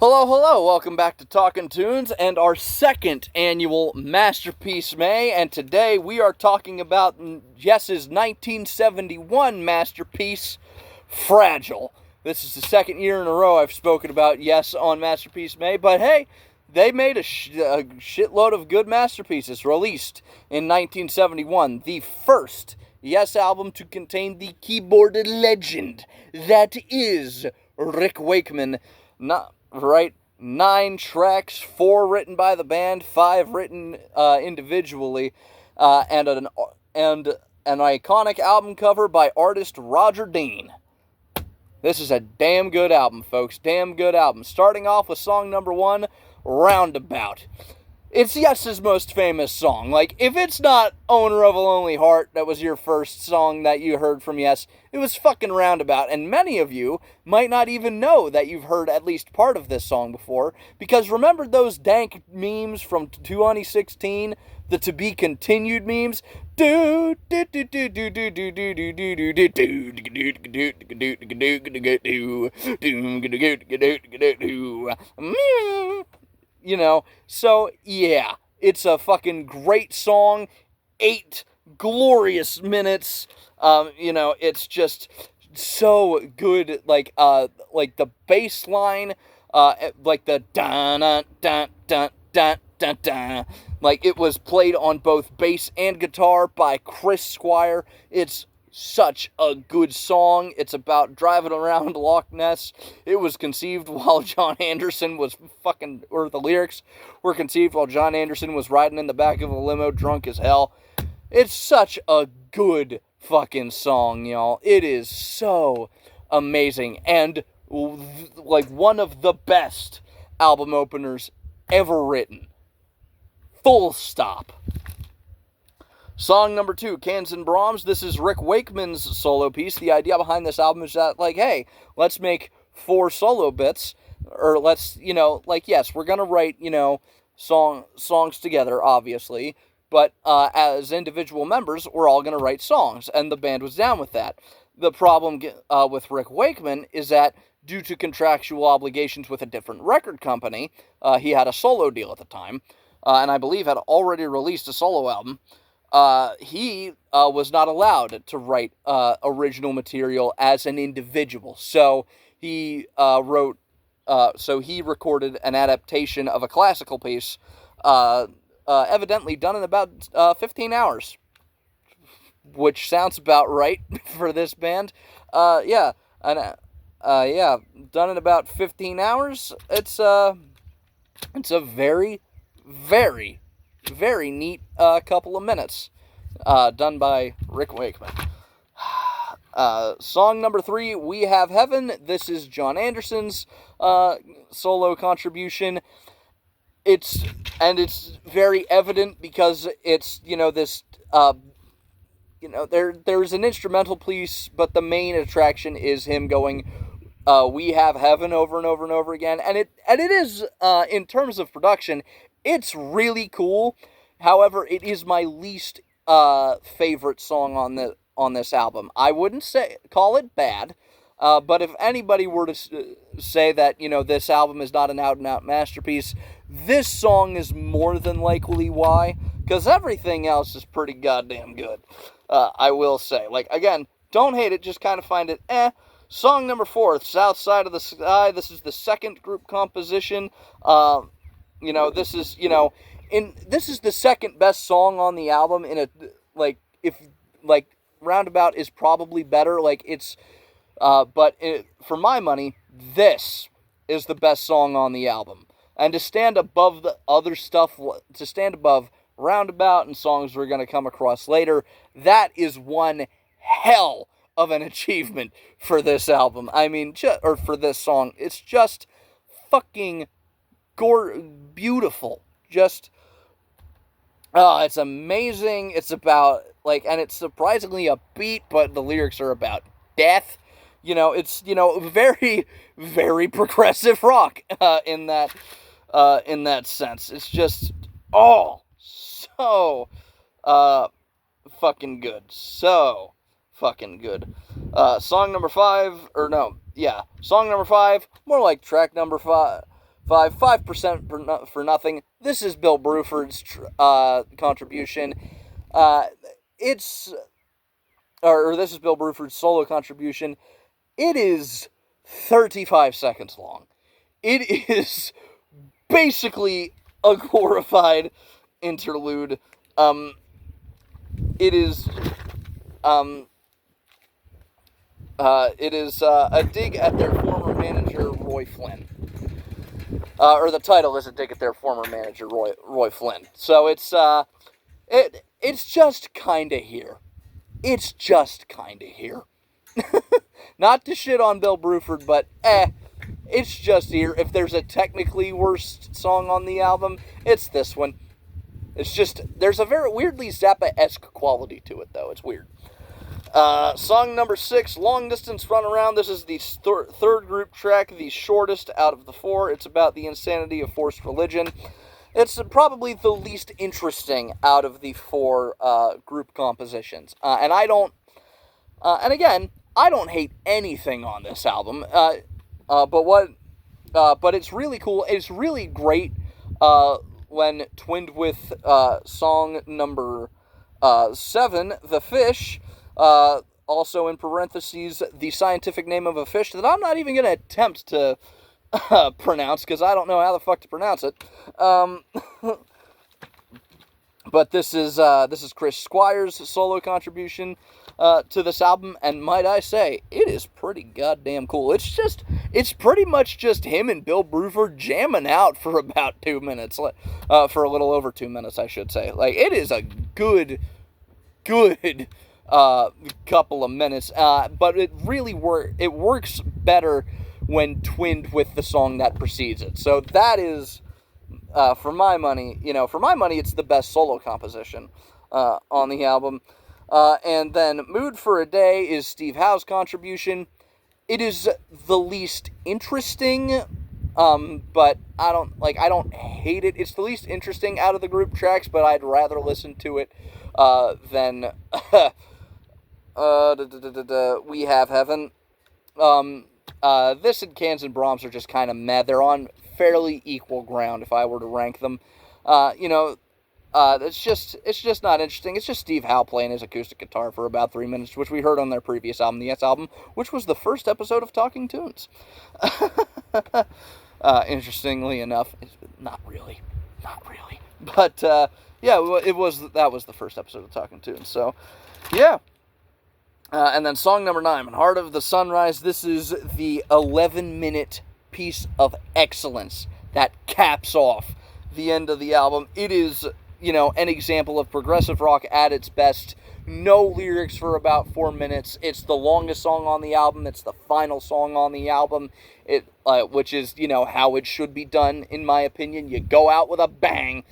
Hello, hello, welcome back to Talkin' Tunes and our second annual Masterpiece May, and today we are talking about Yes's 1971 masterpiece, Fragile. This is the second year in a row I've spoken about Yes on Masterpiece May, but hey, they made a shitload of good masterpieces released in 1971, the first Yes album to contain the keyboard legend that is Rick Wakeman. Right, 9 tracks, 4 written by the band, 5 written individually, and an iconic album cover by artist Roger Dean. This is a damn good album, folks. Damn good album. Starting off with song number 1, Roundabout. It's Yes's most famous song. Like, if it's not Owner of a Lonely Heart that was your first song that you heard from Yes, it was fucking Roundabout. And many of you might not even know that you've heard at least part of this song before, because remember those dank memes from 2016, the To Be Continued memes? You know, so yeah, it's a fucking great song. 8 glorious minutes. It's just so good. Like the bass line, like the dun dun dun dun dun dun dun. Like, it was played on both bass and guitar by Chris Squire. It's such a good song. It's about driving around Loch Ness. It was conceived while John Anderson was the lyrics were conceived while John Anderson was riding in the back of a limo drunk as hell. It's such a good fucking song, y'all. It is so amazing and like one of the best album openers ever written. Full stop. Song number 2, Cans and Brahms. This is Rick Wakeman's solo piece. The idea behind this album is that, like, hey, let's make 4 solo bits, or let's, yes, we're gonna write, songs together, obviously, but as individual members, we're all gonna write songs, and the band was down with that. The problem with Rick Wakeman is that due to contractual obligations with a different record company, he had a solo deal at the time, and I believe had already released a solo album. He was not allowed to write original material as an individual. So he recorded an adaptation of a classical piece, evidently done in about 15 hours, which sounds about right for this band. Done in about 15 hours. It's a very, very, very neat couple of minutes, done by Rick Wakeman. Song number 3, We Have Heaven. This is John Anderson's solo contribution. It's very evident because it's, there's an instrumental piece, but the main attraction is him going, We Have Heaven over and over and over again. And it is, in terms of production, it's really cool. However, it is my least favorite song on this album. I wouldn't call it bad, but if anybody were to say that, this album is not an out-and-out masterpiece, this song is more than likely why, because everything else is pretty goddamn good, I will say. Like, again, don't hate it, just kind of find it eh. Song number 4, South Side of the Sky. This is the second group composition. This is, this is the second best song on the album. Roundabout is probably better. For my money, this is the best song on the album. And to stand above the other stuff, to stand above Roundabout and songs we're going to come across later, that is one hell of an achievement for this album. I mean, for this song. It's just fucking beautiful. Just, it's amazing. It's about, and it's surprisingly upbeat, but the lyrics are about death. It's, very, very progressive rock, in that sense. It's just, so, fucking good. So fucking good. Song number 5, more like track number 5. 5% for nothing. This is Bill Bruford's contribution. This is Bill Bruford's solo contribution. It is 35 seconds long. It is basically a glorified interlude. It is a dig at their former manager, Roy Flynn. Or the title is a dig at their former manager, Roy Flynn. So it's just kinda here. It's just kinda here. Not to shit on Bill Bruford, but it's just here. If there's a technically worst song on the album, it's this one. It's just, there's a very weirdly Zappa-esque quality to it, though. It's weird. Song number 6, Long Distance Runaround. This is the third group track, the shortest out of the 4. It's about the insanity of forced religion. It's probably the least interesting out of the 4 group compositions. And again, I don't hate anything on this album. But it's really cool. It's really great when twinned with song number 7, The Fish. Also in parentheses, the scientific name of a fish that I'm not even going to attempt to pronounce, because I don't know how the fuck to pronounce it. But this is Chris Squire's solo contribution to this album, and might I say, it is pretty goddamn cool. It's pretty much just him and Bill Bruford jamming out for about 2 minutes, for a little over 2 minutes, I should say. Like, it is a good couple of minutes, but it really works better when twinned with the song that precedes it. So that is, for my money, it's the best solo composition on the album. And then Mood for a Day is Steve Howe's contribution. It is the least interesting, but I don't hate it. It's the least interesting out of the group tracks, but I'd rather listen to it than We Have Heaven. This and Cans and Brahms are just kind of meh. They're on fairly equal ground if I were to rank them. It's just not interesting. It's just Steve Howe playing his acoustic guitar for about 3 minutes, which we heard on their previous album, the Yes album, which was the first episode of Talking Tunes. Interestingly enough, not really, but that was the first episode of Talking Tunes. So, yeah. And then song number 9, Heart of the Sunrise. This is the 11-minute piece of excellence that caps off the end of the album. It is, an example of progressive rock at its best. No lyrics for about 4 minutes. It's the longest song on the album. It's the final song on the album, which is, how it should be done, in my opinion. You go out with a bang.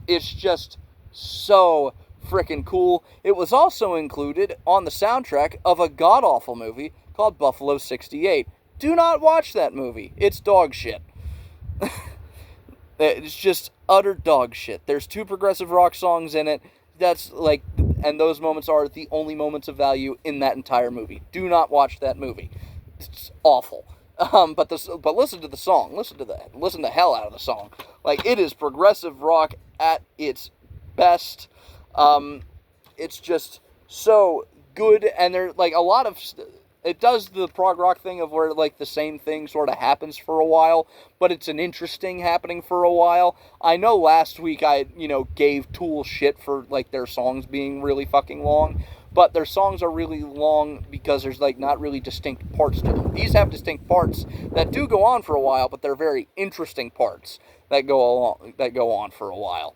It's just so frickin' cool. It was also included on the soundtrack of a god-awful movie called Buffalo 68. Do not watch that movie. It's dog shit. It's just utter dog shit. There's 2 progressive rock songs in it. And those moments are the only moments of value in that entire movie. Do not watch that movie. It's awful. But listen to the song. Listen to hell out of the song. It is progressive rock at its best. It's just so good, and there a lot of it does the prog rock thing of where the same thing sort of happens for a while, but it's an interesting happening for a while. I know last week I gave Tool shit for their songs being really fucking long, but their songs are really long because there's not really distinct parts to them. These have distinct parts that do go on for a while, but they're very interesting parts that go on for a while.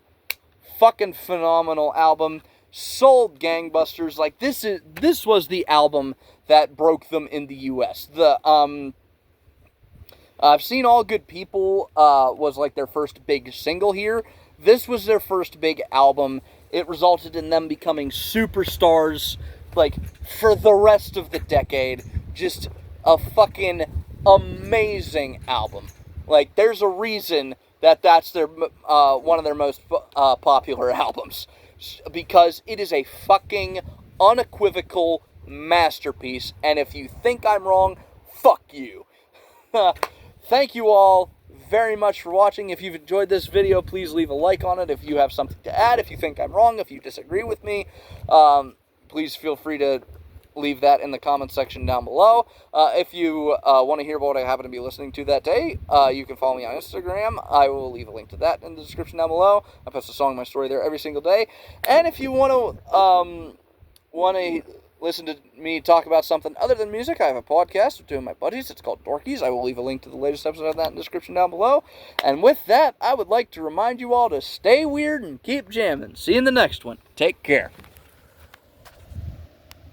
Fucking phenomenal album. Sold gangbusters. This was the album that broke them in the US. I've Seen All Good People was their first big single here. This was their first big album. It resulted in them becoming superstars for the rest of the decade. Just a fucking amazing album. There's a reason that's their one of their most popular albums, because it is a fucking unequivocal masterpiece, and if you think I'm wrong, fuck you. Thank you all very much for watching. If you've enjoyed this video, please leave a like on it. If you have something to add, if you think I'm wrong, if you disagree with me, please feel free to leave that in the comment section down below. If you want to hear about what I happen to be listening to that day, you can follow me on Instagram. I will leave a link to that in the description down below. I post a song, my story there every single day. And if you want to listen to me talk about something other than music, I have a podcast with two of my buddies. It's called Dorkies. I will leave a link to the latest episode of that in the description down below. And with that, I would like to remind you all to stay weird and keep jamming. See you in the next one. Take care.